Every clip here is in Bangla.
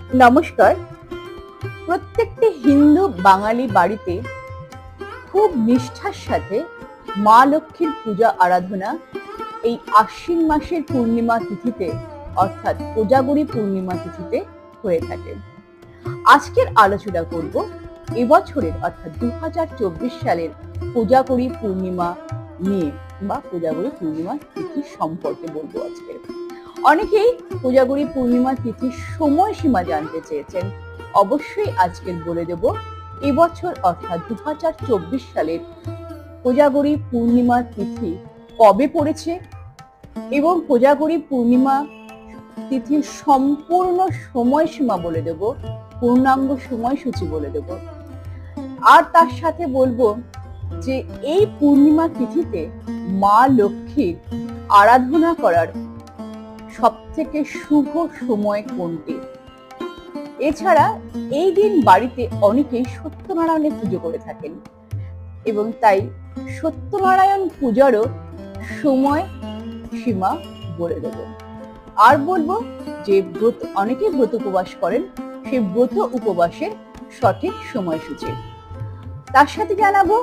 নমস্কার। প্রত্যেকটি হিন্দু বাঙালি বাড়িতে খুব নিষ্ঠার সাথে মা লক্ষ্মীর পূজা আরাধনা এই আশ্বিন মাসের পূর্ণিমা তিথিতে অর্থাৎ কোজাগরী পূর্ণিমা তিথিতে হয়ে থাকে। আজকের আলোচনা করব এবছরের অর্থাৎ 2024 সালের কোজাগরী পূর্ণিমা নিয়ে বা কোজাগরী পূর্ণিমা তিথি সম্পর্কে বলবো আজকে। অনেকেই কোজাগরী পূর্ণিমা তিথির সময়সীমা জানতে চেয়েছেন। অবশ্যই আজকের বলে দেব এবছর অর্থাৎ 2024 সালের কোজাগরী পূর্ণিমা তিথি কবে পড়েছে এবং কোজাগরী পূর্ণিমা তিথির সম্পূর্ণ সময়সীমা বলে দেব, পূর্ণাঙ্গ সময়সূচি বলে দেব। আর তার সাথে বলবো যে এই পূর্ণিমা তিথিতে মা লক্ষ্মীর আরাধনা করার সবথেকে শুভ সময় কোনটি। এছাড়া এই দিন বাড়িতে অনেকেই সত্যনারায়ণের পুজো করে থাকেন এবং তাই সত্যনারায়ণ পূজারও সময় সীমা বলে দেব। আর বলবো যে অনেকে ব্রত উপবাস করেন, সেই ব্রত উপবাসের সঠিক সময়সূচি। তার সাথে জানাবো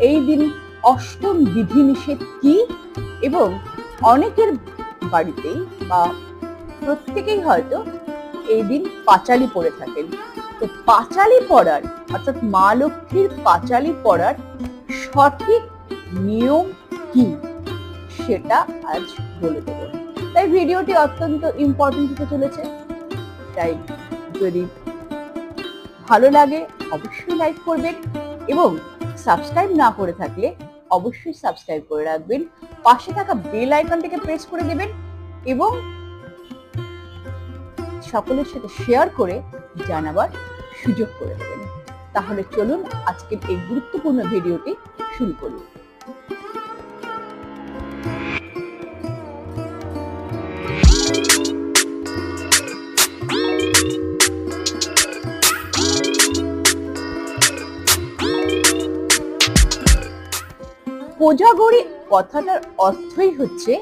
এই দিন অষ্টম বিধিনিষেধ কি এবং অনেকের বাড়িতেই বা প্রত্যেকেই হয়তো এই দিন পাঁচালি পড়ে থাকেন। তো পাঁচালি পড়ার অর্থাৎ মা লক্ষ্মীর পাঁচালি পড়ার সঠিক নিয়ম কি সেটা আজ বলে দেব। তাই ভিডিওটি অত্যন্ত ইম্পর্টেন্ট হতে চলেছে। তাই যদি ভালো লাগে অবশ্যই লাইক করবেন এবং সাবস্ক্রাইব না করে থাকলে অবশ্যই সাবস্ক্রাইব করে রাখবেন। পাশে থাকা বেল আইকনটিকে প্রেস করে দেবেন এবং সকলের সাথে শেয়ার করে জানাবার সুযোগ করে দেবেন। তাহলে চলুন আজকের এই গুরুত্বপূর্ণ ভিডিওটি শুরু করি। কোজাগরী কথাটার অর্থই হচ্ছে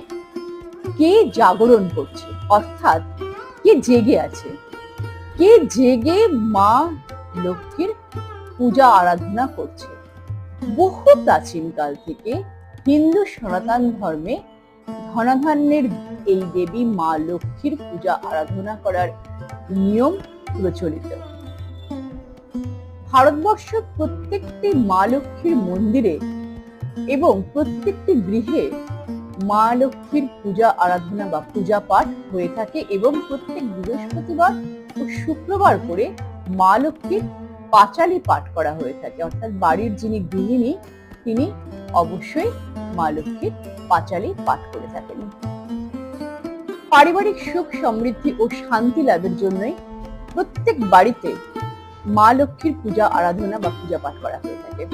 কে জাগরণ করছে, অর্থাৎ কে জেগে আছে, কে জেগে মা লক্ষ্মীর পূজা আরাধনা করছে। বহু প্রাচীন কাল থেকে হিন্দু সনাতন ধর্মে ধনাধান্যের এই দেবী মা লক্ষ্মীর পূজা আরাধনা করার নিয়ম প্রচলিত। ভারতবর্ষ প্রত্যেকটি মা লক্ষ্মীর মন্দিরে এবং প্রত্যেকটি গৃহে মা লক্ষ্মীর পূজা আরাধনা বা পূজা পাঠ হয়ে থাকে এবং প্রত্যেক বৃহস্পতিবার ও শুক্রবার করে মা লক্ষ্মীর পাঁচালি পাঠ করা হয়ে থাকে। অর্থাৎ বাড়ির যিনি গৃহিণী তিনি অবশ্যই মা লক্ষ্মীর পাঁচালি পাঠ করে থাকেন। পারিবারিক সুখ সমৃদ্ধি ও শান্তি লাভের জন্যই প্রত্যেক বাড়িতে মা লক্ষ্মীর পূজা আরাধনা বা পূজা পাঠ করা হয়ে থাকে।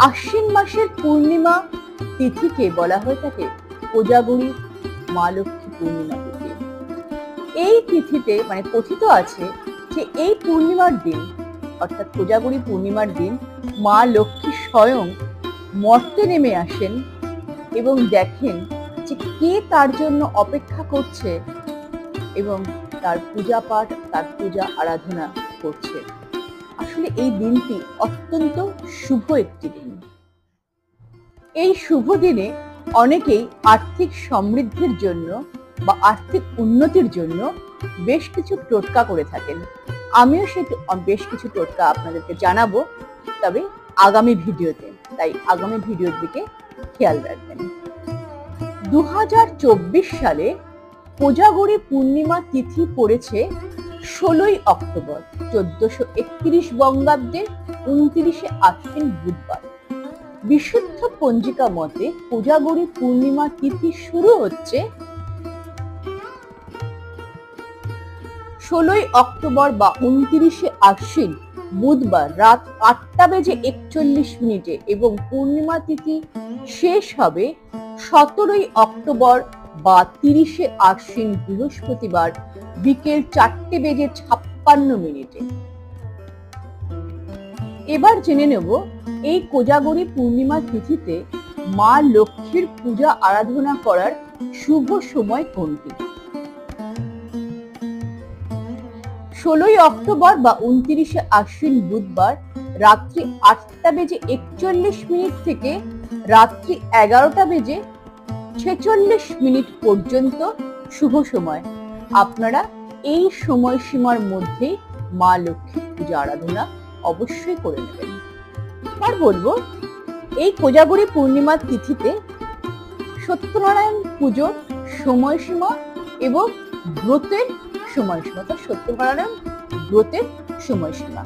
আশ্বিন মাসের পূর্ণিমা তিথিকে বলা হয়ে থাকে কোজাগরী মা লক্ষ্মী পূর্ণিমা তিথি। এই তিথিতে কথিত আছে যে এই পূর্ণিমার দিন অর্থাৎ কোজাগরী পূর্ণিমার দিন মা লক্ষ্মী স্বয়ং মর্তে নেমে আসেন এবং দেখেন যে কে তার জন্য অপেক্ষা করছে এবং তার পূজা পাঠ তার পূজা আরাধনা করছে। আসলে এই দিনটি অত্যন্ত শুভ একটি দিন। এই শুভ দিনে অনেকেই আর্থিক সমৃদ্ধির জন্য বা আর্থিক উন্নতির জন্য বেশ কিছু টোটকা করে থাকেন। আমিও সেই বেশ কিছু টোটকা আপনাদেরকে জানাবো, তবে আগামী ভিডিওতে। তাই আগামী ভিডিওর দিকে খেয়াল রাখবেন। 2024 সালে কোজাগরী পূর্ণিমা তিথি পড়েছে 16ই অক্টোবর 1431 বঙ্গাব্দের 29শে আশ্বিন বুধবার। বিশুদ্ধ পঞ্জিকা মতে কোজাগরী পূর্ণিমা তিথি শুরু হচ্ছে 16ই অক্টোবর বা 29শে আশ্বিন বুধবার রাত 8:41 এবং পূর্ণিমা তিথি শেষ হবে 17ই অক্টোবর বা 30শে আশ্বিন বৃহস্পতিবার বিকেল 4:56। এবার জেনে নেব এই কোজাগরী পূর্ণিমা তিথিতে মা লক্ষ্মীর পূজা আরাধনা করার শুভ সময় কোনটি। 16ই অক্টোবর বা 29শে আশ্বিন বুধবার রাত্রি 8:41 থেকে রাত্রি 11:46 পর্যন্ত শুভ সময়। আপনারা এই সময়সীমার মধ্যে মা লক্ষ্মীর পূজা আরাধনা অবশ্যই করে নেবেন। আর বলবো, এই কোজাগরী পূর্ণিমার তিথিতে সত্যনারায়ণ পুজোর সময়সীমা এবং ব্রতের সময়সীমা, সত্যনারায়ণ ব্রতের সময়সীমা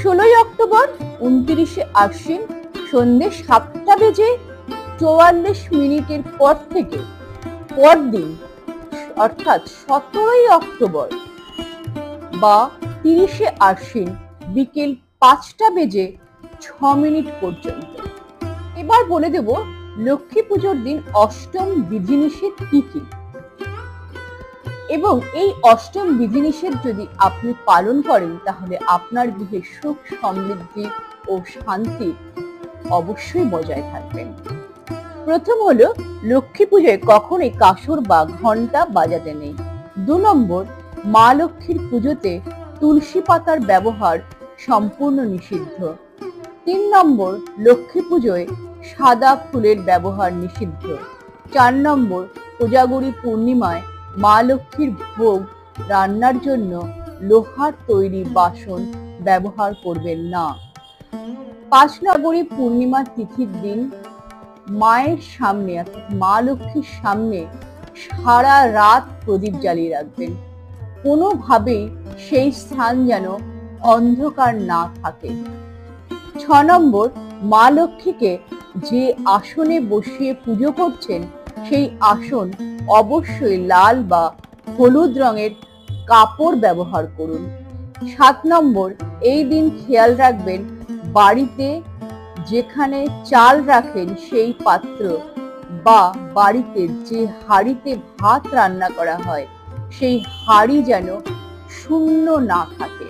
16ই অক্টোবর 29শে আশ্বিন সন্ধ্যে 7:44 পর থেকে পরদিন অর্থাৎ 17ই অক্টোবর বা 30শে আশ্বিন বিকেল 5:06 পর্যন্ত। এবার বলে দেব লক্ষ্মী পুজোর দিন অষ্টম বিধিনিষেধ কি কি, এবং এই অষ্টম বিধিনিষেধ যদি আপনি পালন করেন তাহলে আপনার গৃহে সুখ সমৃদ্ধি ও শান্তি অবশ্যই বজায় থাকবেন। প্রথম হলো, লক্ষ্মী পুজোয় কখনোই কাসর বা ঘন্টা বাজাতে নেই। 2 নম্বর, মা লক্ষ্মীর পুজোতে তুলসী পাতার ব্যবহার সম্পূর্ণ নিষিদ্ধ। 3 নম্বর, লক্ষ্মী পুজোয় সাদা ফুলের ব্যবহার নিষিদ্ধ। 4 নম্বর, কোজাগরী পূর্ণিমায় মা লক্ষ্মীর ভোগ রান্নার জন্য লোহার তৈরি বাসন ব্যবহার করবেন না। 5 নম্বরী পূর্ণিমা তিথির দিন মায়ের সামনে অর্থাৎ মা লক্ষ্মীর সামনে সারা রাত প্রদীপ জ্বালিয়ে রাখবেন। কোনোভাবেই সেই স্থান যেন অন্ধকার না থাকে। 6 নম্বর, মা লক্ষ্মীকে যে আসনে বসিয়ে পুজো করছেন সেই আসন অবশ্যই লাল বা হলুদ রঙের কাপড় ব্যবহার করুন। 7 নম্বর, এই দিন খেয়াল রাখবেন বাড়িতে যেখানে চাল রাখেন সেই পাত্র বা বাড়িতে যে হাঁড়িতে ভাত রান্না করা হয় সেই হাঁড়ি যেন শূন্য না থাকে।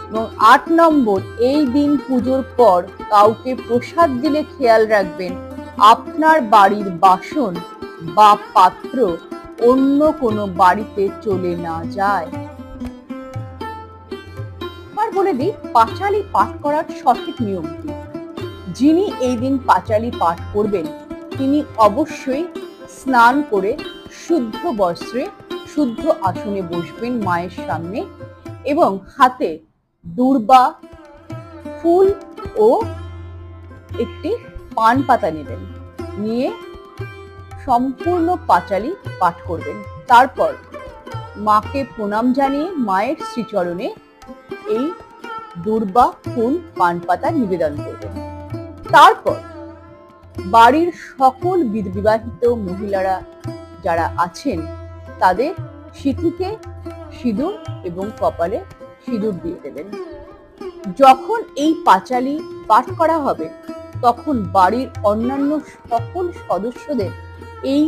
এবং 8 নম্বর, এই দিন পুজোর পর কাউকে প্রসাদ দিলে খেয়াল রাখবেন আপনার বাড়ির বাসন বা পাত্র অন্য কোনো বাড়িতে চলে না যায়। আর বলে দিই, পাঁচালী পাঠ করার সঠিক নিয়ম কি। যিনি এই দিন পাঁচালী পাঠ করবেন তিনি অবশ্যই স্নান করে শুদ্ধ বস্ত্রে শুদ্ধ আসনে বসবেন মায়ের সামনে এবং হাতে দূর্বা ফুল ও একটি পান পাতা নেবেন, নিয়ে সম্পূর্ণ পাঁচালী পাঠ করবেন। তারপর মাকে প্রণাম জানিয়ে মায়ের শ্রীচরণে এই দূর্বা ফুল পান পাতা নিবেদন করবেন। তারপর বাড়ির সকল বিবাহিত মহিলারা যারা আছেন তাদের সিঁথিতে সিঁদুর এবং কপালে সিঁদুর দিয়ে দেবেন। যখন এই পাঁচালী পাঠ করা হবে তখন বাড়ির অন্যান্য সকল সদস্যদের এই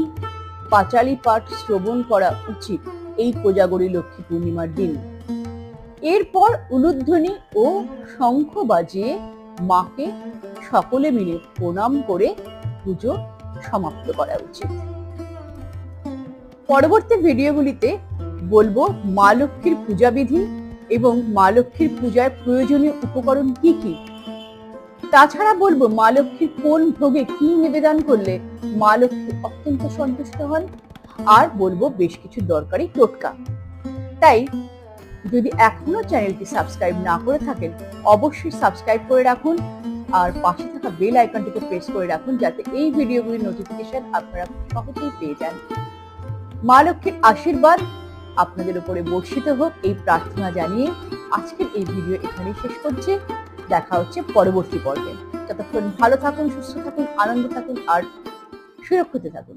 পাঁচালী পাঠ শ্রবণ করা উচিত এই কোজাগরী লক্ষ্মী পূর্ণিমার দিন। এরপর উলুধ্বনি ও শঙ্খ বাজিয়ে মাকে সকলে মিলে প্রণাম করে পুজো সমাপ্ত করা উচিত। পরবর্তী ভিডিওগুলিতে বলবো মা লক্ষ্মীর পূজা বিধি এবং মা লক্ষ্মীর পূজার প্রয়োজনীয় উপকরণ কি কি। তাছাড়া বলবো মা লক্ষ্মীর কোন ভোগে কি নিবেদন করলে মা লক্ষ্মী অত্যন্ত সন্তুষ্ট হন, আর বলবো বেশ কিছু দরকারি টোটকা। তাই যদি এখনো চ্যানেলটি সাবস্ক্রাইব না করে থাকেন অবশ্যই সাবস্ক্রাইব করে রাখুন আর পাশে থাকা বেল আইকনটিকে প্রেস করে রাখুন যাতে এই ভিডিওগুলির নোটিফিকেশন আপনারা সহজেই পেয়ে যান। মা লক্ষ্মীর আশীর্বাদ আপনাদের উপরে বর্ষিত হোক এই প্রার্থনা জানিয়ে আজকের এই ভিডিও এখানেই শেষ করছি। দেখা হচ্ছে পরবর্তী পর্বে। ততক্ষণ ভালো থাকুন, সুস্থ থাকুন, আনন্দে থাকুন আর সুরক্ষিত থাকুন।